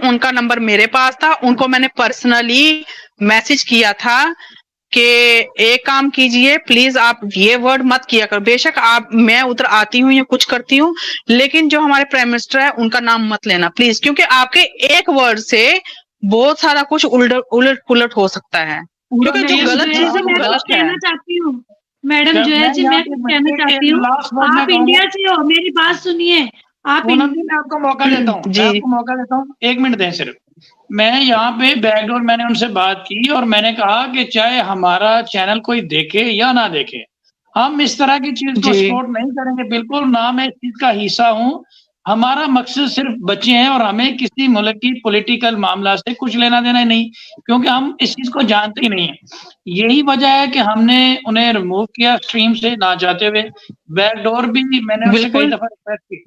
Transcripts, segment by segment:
उनका नंबर मेरे पास था, उनको मैंने पर्सनली मैसेज किया था कि एक काम कीजिए प्लीज, आप ये वर्ड मत किया करो। बेशक आप मैं उधर आती हूँ या कुछ करती हूँ, लेकिन जो हमारे प्राइम मिनिस्टर है उनका नाम मत लेना प्लीज, क्योंकि आपके एक वर्ड से बहुत सारा कुछ उलट पुलट हो सकता है, क्योंकि जो गलत चीज है वो गलत है। कहना चाहती हूँ मैडम जोया जी, मैं कुछ कहना चाहती हूँ। आप इंडिया से हो, मेरी बात सुनिए। आप मैं आपको मौका देता हूँ, मैं आपको मौका देता हूँ, 1 मिनट दें सिर्फ। मैं यहाँ पे बैकडोर मैंने उनसे बात की और मैंने कहा कि चाहे हमारा चैनल कोई देखे या ना देखे, हम इस तरह की चीज को सपोर्ट नहीं करेंगे, बिल्कुल ना मैं इस चीज का हिस्सा हूँ। हमारा मकसद सिर्फ बच्चे हैं और हमें किसी मुल्क की पॉलिटिकल मामला से कुछ लेना देना नहीं, क्योंकि हम इस चीज को जानते ही नहीं है। यही वजह है कि हमने उन्हें रिमूव किया स्ट्रीम से ना चाहते हुए। बैकडोर भी मैंने उनसे कई दफा रिक्वेस्ट की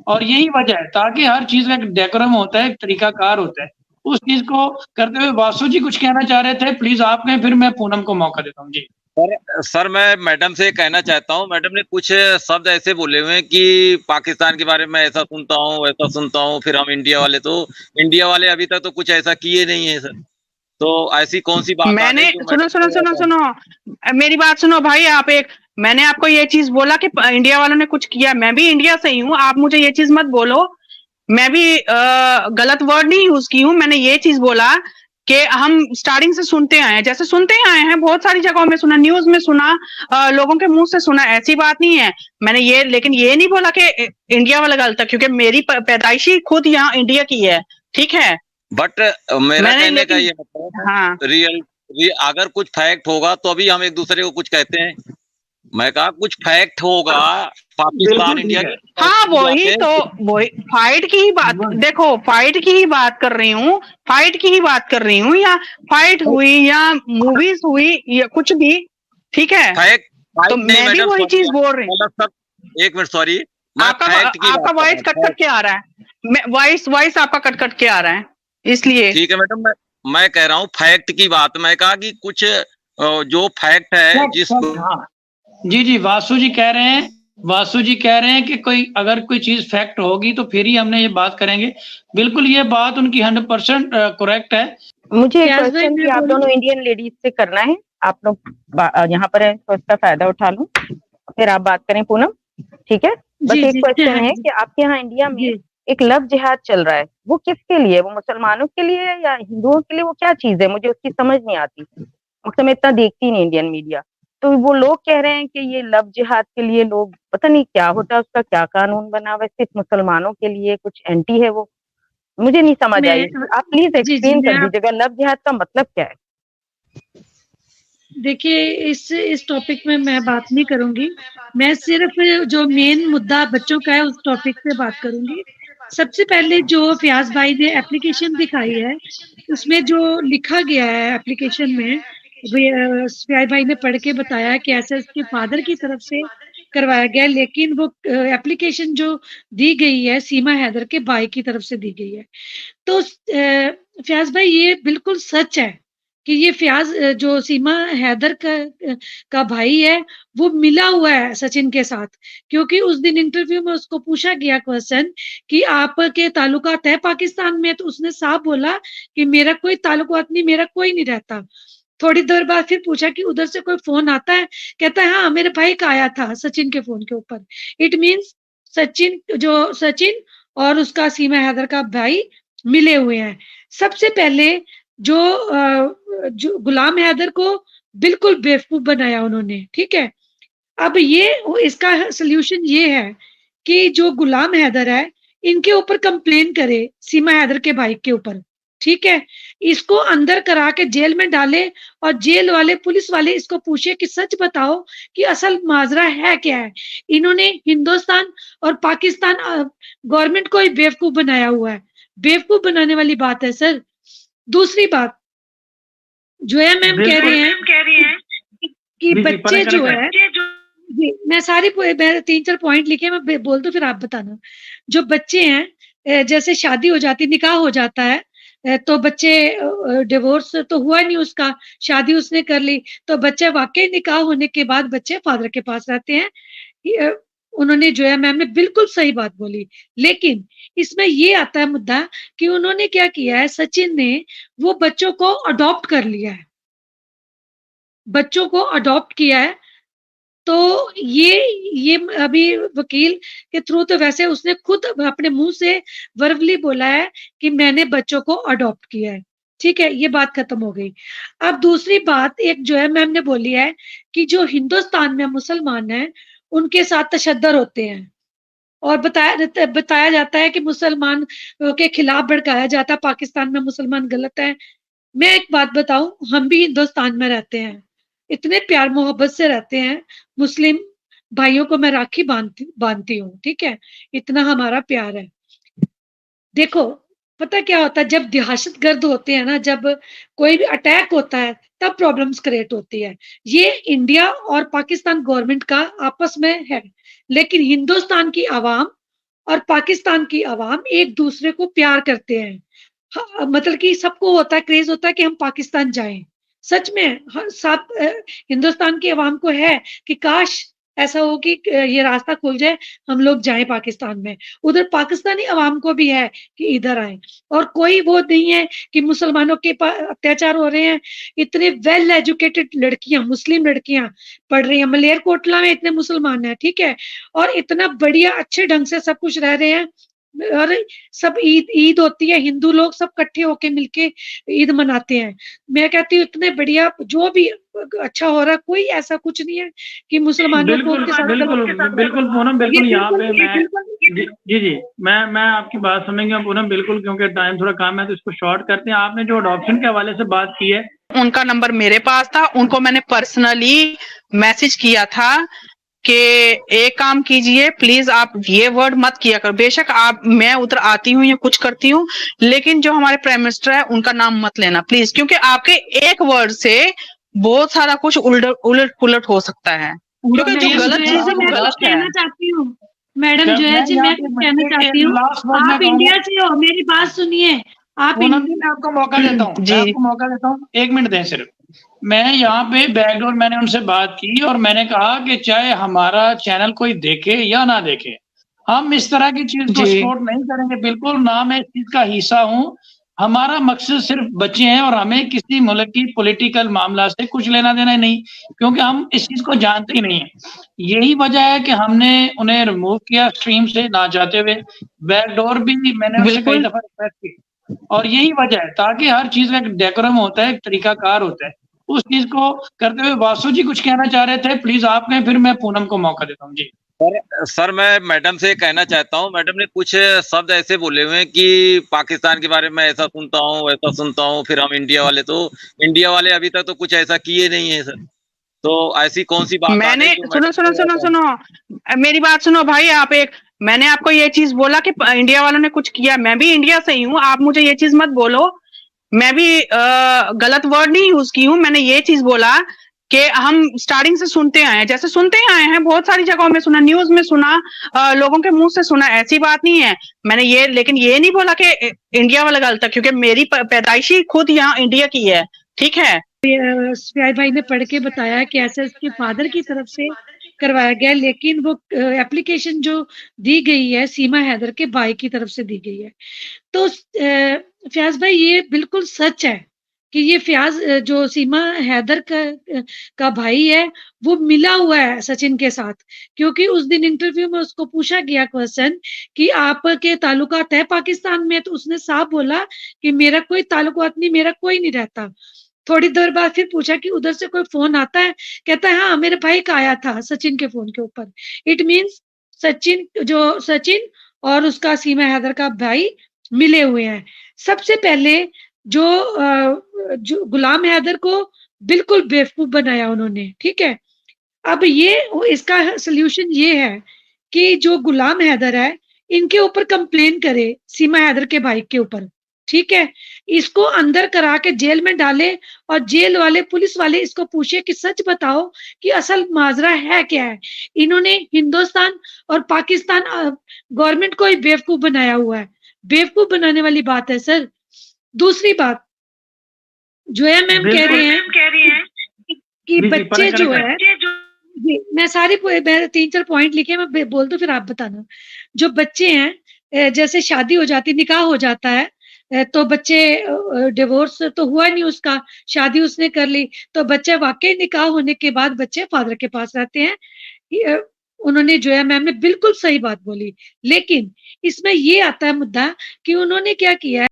और यही वजह है, ताकि हर चीज का एक डेकोरम होता है, एक तरीकाकार होता है। उस चीज को करते हुए वासु जी कुछ कहना चाह रहे थे, प्लीज आप कहें, फिर मैं पूनम को मौका देता हूँ जी। सर मैं मैडम से कहना चाहता हूँ, मैडम ने कुछ शब्द ऐसे बोले हुए हैं कि पाकिस्तान के बारे में ऐसा सुनता हूँ वैसा सुनता हूँ, फिर हम इंडिया वाले अभी तक तो कुछ ऐसा किए नहीं है सर। तो ऐसी कौन सी बात मैंने सुनो मेरी बात सुनो भाई। मैंने आपको ये चीज बोला कि इंडिया वालों ने कुछ किया, मैं भी इंडिया से ही हूँ, आप मुझे ये चीज मत बोलो। मैं भी गलत वर्ड नहीं यूज की हूँ, मैंने ये चीज बोला कि हम स्टार्टिंग से सुनते आए हैं, जैसे सुनते आए हैं, बहुत सारी जगहों में सुना, न्यूज में सुना, लोगों के मुंह से सुना, ऐसी बात नहीं है। मैंने लेकिन ये नहीं बोला कि इंडिया वाला गलत है, क्योंकि मेरी पैदाइशी खुद यहाँ इंडिया की है, ठीक है। बट मेरा कहने का ये मतलब हाँ, अगर कुछ फैक्ट होगा तो अभी हम एक दूसरे को कुछ कहते हैं। मैं कहा कुछ फैक्ट होगा पाकिस्तान इंडिया की। हाँ वही फाइट की ही बात, देखो फाइट की ही बात कर रही हूँ, या फाइट हुई या मूवीज हुई या कुछ भी, ठीक है। तो मैं भी वही चीज बोल रही हूँ। 1 मिनट सॉरी, आपका वॉइस कट के आ रहा है, वॉइस आपका कट के आ रहा है, इसलिए। ठीक है मैडम, मैं कह रहा हूँ फैक्ट की बात। मैं कहा कि कुछ जो फैक्ट है जिस जी वासु जी कह रहे हैं कि अगर कोई चीज फैक्ट होगी तो फिर ही हमने ये बात करेंगे। बिल्कुल ये बात उनकी 100% करेक्ट है। मुझे एक क्वेश्चन कि आप दोनों इंडियन लेडीज से करना है, आप लोग यहाँ पर है तो इसका फायदा उठा लूं, फिर आप बात करें पूनम, ठीक है। बस एक क्वेश्चन है कि आपके यहाँ इंडिया में एक लव जिहाद चल रहा है, वो किसके लिए? वो मुसलमानों के लिए या हिंदुओं के लिए? वो क्या चीज है, मुझे उसकी समझ नहीं आती। अक्सर मैं इतना देखती नहीं इंडियन मीडिया। तो वो लोग कह रहे हैं कि ये लव जिहाद के लिए लोग, पता नहीं क्या होता है, उसका क्या कानून बना हुआ है, सिर्फ मुसलमानों के लिए कुछ एंटी है वो, मुझे नहीं समझ आई। आप प्लीज एक्सप्लेन कर दीजिएगा लव जिहाद का मतलब क्या है। देखिए इस टॉपिक में मैं बात नहीं करूंगी, मैं सिर्फ जो मेन मुद्दा बच्चों का है उस टॉपिक पे बात करूंगी। सबसे पहले जो फयाज भाई ने एप्लीकेशन दिखाई है, उसमें जो लिखा गया है एप्लीकेशन में, फयाज भाई ने पढ़ के बताया कि ऐसे उसके फादर की तरफ से करवाया गया, लेकिन वो एप्लीकेशन जो दी गई है सीमा हैदर के भाई की तरफ से दी गई है। तो फयाज भाई ये बिल्कुल सच है कि ये फयाज जो सीमा हैदर का भाई है वो मिला हुआ है सचिन के साथ, क्योंकि उस दिन इंटरव्यू में उसको पूछा गया क्वेश्चन कि आपके ताल्लुकात है पाकिस्तान में, तो उसने साफ बोला कि मेरा कोई ताल्लुकात नहीं, मेरा कोई नहीं रहता। थोड़ी देर बाद फिर पूछा कि उधर से कोई फोन आता है, कहता है हाँ मेरे भाई का आया था सचिन के फोन के ऊपर। इट मीन्स सचिन और उसका सीमा हैदर का भाई मिले हुए हैं। सबसे पहले जो गुलाम हैदर को बिल्कुल बेवकूफ बनाया उन्होंने, ठीक है। अब इसका सल्यूशन ये है कि जो गुलाम हैदर है इनके ऊपर कंप्लेन करे सीमा हैदर के भाई के ऊपर, ठीक है। इसको अंदर करा के जेल में डाले और जेल वाले पुलिस वाले इसको पूछे कि सच बताओ कि असल माजरा है क्या है। इन्होंने हिंदुस्तान और पाकिस्तान गवर्नमेंट को ही बेवकूफ बनाया हुआ है, बेवकूफ बनाने वाली बात है सर। दूसरी बात जोया मैम कह रहे हैं कि बच्चे जो है, मैं 3-4 पॉइंट लिखे, मैं बोल दूं फिर आप बताना। जो बच्चे हैं जैसे शादी हो जाती, निकाह हो जाता है, तो बच्चे डिवोर्स तो हुआ नहीं उसका, शादी उसने कर ली, तो बच्चे वाकई निकाह होने के बाद बच्चे फादर के पास रहते हैं। उन्होंने जोया मैम ने बिल्कुल सही बात बोली, लेकिन इसमें ये आता है मुद्दा कि उन्होंने क्या किया है, सचिन ने वो बच्चों को अडॉप्ट कर लिया है, बच्चों को अडॉप्ट किया है। तो ये अभी वकील के थ्रू तो वैसे उसने खुद अपने मुंह से वर्बली बोला है कि मैंने बच्चों को अडॉप्ट किया है, ठीक है, ये बात खत्म हो गई। अब दूसरी बात एक जो है मैम ने बोली है कि जो हिंदुस्तान में मुसलमान हैं उनके साथ तशद्दुद होते हैं और बताया जाता है कि मुसलमान के खिलाफ भड़काया जाता है, पाकिस्तान में मुसलमान गलत है। मैं एक बात बताऊं, हम भी हिंदुस्तान में रहते हैं, इतने प्यार मोहब्बत से रहते हैं, मुस्लिम भाइयों को मैं राखी बांधती हूँ, ठीक है, इतना हमारा प्यार है। देखो पता क्या होता है, जब दहशतगर्द होते हैं ना, जब कोई भी अटैक होता है तब प्रॉब्लम्स क्रिएट होती है। ये इंडिया और पाकिस्तान गवर्नमेंट का आपस में है, लेकिन हिंदुस्तान की आवाम और पाकिस्तान की आवाम एक दूसरे को प्यार करते हैं। मतलब कि सबको होता है, क्रेज होता है कि हम पाकिस्तान जाएं। सच में हिंदुस्तान की आवाम को है कि काश ऐसा हो कि ये रास्ता खुल जाए, हम लोग जाएं पाकिस्तान में। उधर पाकिस्तानी आवाम को भी है कि इधर आए, और कोई वो नहीं है कि मुसलमानों के अत्याचार हो रहे हैं। इतने वेल एजुकेटेड लड़कियां, मुस्लिम लड़कियां पढ़ रही हैं, मलेरकोटला में इतने मुसलमान हैं, ठीक है, और इतना बढ़िया अच्छे ढंग से सब कुछ रह रहे हैं। और सब ईद होती है, हिंदू लोग सब इकट्ठे होके मिलके ईद मनाते हैं। मैं कहती हूँ इतने बढ़िया जो भी अच्छा हो रहा है, कोई ऐसा कुछ नहीं है कि मुसलमानों को उनके साथ बिल्कुल पूनम, बिल्कुल यहाँ पे मैं जी मैं आपकी बात समझ गया पूनम, बिल्कुल, क्योंकि टाइम थोड़ा कम है तो इसको शॉर्ट करते हैं। आपने जो अडॉप्शन के हवाले से बात की है, उनका नंबर मेरे पास था, उनको मैंने पर्सनली मैसेज किया था कि एक काम कीजिए प्लीज, आप ये वर्ड मत किया करो। बेशक मैं उधर आती हूँ या कुछ करती हूँ, लेकिन जो हमारे प्राइम मिनिस्टर है उनका नाम मत लेना प्लीज, क्योंकि आपके एक वर्ड से बहुत सारा कुछ उलट पुलट हो सकता है, क्योंकि जो गलत चीज है वो गलत है। कहना चाहती हूँ मैडम जो है जी, मैं कहना चाहती हूँ, आप इंडिया से हो, मेरी बात सुनिए आप। मैं आपको मौका देता हूँ, मैं आपको मौका देता हूँ, 1 मिनट दें सिर्फ। मैं यहाँ पे बैकडोर मैंने उनसे बात की और मैंने कहा कि चाहे हमारा चैनल कोई देखे या ना देखे, हम इस तरह की चीज को सपोर्ट नहीं करेंगे, बिल्कुल ना मैं इस चीज का हिस्सा हूँ। हमारा मकसद सिर्फ बच्चे हैं और हमें किसी मुल्क की पॉलिटिकल मामला से कुछ लेना देना नहीं, क्योंकि हम इस चीज को जानते ही नहीं है। यही वजह है कि हमने उन्हें रिमूव किया स्ट्रीम से ना चाहते हुए। बैकडोर भी मैंने उनसे कई दफा रिक्वेस्ट की, और यही वजह है, ताकि हर चीज का एक डेकोरम होता है, एक तरीकाकार होता है, उस चीज को करते हुए। वासु जी कुछ कहना चाह रहे थे, प्लीज आप कहें, फिर मैं पूनम को मौका देता हूँ जी। सर मैं मैडम से कहना चाहता हूँ, मैडम ने कुछ शब्द ऐसे बोले हुए हैं कि पाकिस्तान के बारे में ऐसा सुनता हूँ वैसा सुनता हूँ, फिर हम इंडिया वाले अभी तक तो कुछ ऐसा किए नहीं है सर। तो ऐसी कौन सी बात मैंने सुनो मेरी बात सुनो भाई, मैंने आपको ये चीज बोला कि इंडिया वालों ने कुछ किया, मैं भी इंडिया से ही हूँ, आप मुझे ये चीज मत बोलो। मैं भी गलत वर्ड नहीं यूज की हूँ, मैंने ये चीज बोला कि हम स्टार्टिंग से सुनते आए हैं, जैसे सुनते आए हैं, बहुत सारी जगहों में सुना, न्यूज में सुना, लोगों के मुंह से सुना, ऐसी बात नहीं है। मैंने लेकिन ये नहीं बोला कि इंडिया वाला गलत है, क्योंकि मेरी पैदाइशी खुद यहाँ इंडिया की है, ठीक है। सुफियान भाई ने पढ़ के बताया कि ऐसे उसके फादर की तरफ से करवाया गया, लेकिन वो एप्लीकेशन जो दी गई है सीमा हैदर के भाई की तरफ से दी गई है। तो फयाज भाई ये बिल्कुल सच है कि ये फयाज जो सीमा हैदर का भाई है वो मिला हुआ है सचिन के साथ, क्योंकि उस दिन इंटरव्यू में उसको पूछा गया क्वेश्चन कि आपके ताल्लुकात है पाकिस्तान में, तो उसने साफ बोला कि मेरा कोई ताल्लुकात नहीं, मेरा कोई नहीं रहता। थोड़ी देर बाद फिर पूछा कि उधर से कोई फोन आता है, कहता है हाँ मेरे भाई का आया था सचिन के फोन के ऊपर। इट मीन्स सचिन और उसका सीमा हैदर का भाई मिले हुए हैं। सबसे पहले जो गुलाम हैदर को बिल्कुल बेवकूफ बनाया उन्होंने, ठीक है। अब इसका सोल्यूशन ये है कि जो गुलाम हैदर है इनके ऊपर कंप्लेन करे सीमा हैदर के भाई के ऊपर, ठीक है, इसको अंदर करा के जेल में डाले और जेल वाले पुलिस वाले इसको पूछे कि सच बताओ कि असल माजरा है क्या है। इन्होंने हिंदुस्तान और पाकिस्तान गवर्नमेंट को ही बेवकूफ बनाया हुआ है, बेवकूफ बनाने वाली बात है सर। दूसरी बात जो है मैम कह रहे हैं कि बच्चे जो है, मैं सारे 3-4 पॉइंट लिखे, मैं बोल दूं फिर आप बताना। जो बच्चे हैं जैसे शादी हो जाती, निकाह हो जाता है, तो बच्चे, डिवोर्स तो हुआ नहीं उसका, शादी उसने कर ली, तो बच्चे वाकई निकाह होने के बाद बच्चे फादर के पास रहते हैं। उन्होंने जो है, मैम ने बिल्कुल सही बात बोली, लेकिन इसमें ये आता है मुद्दा कि उन्होंने क्या किया है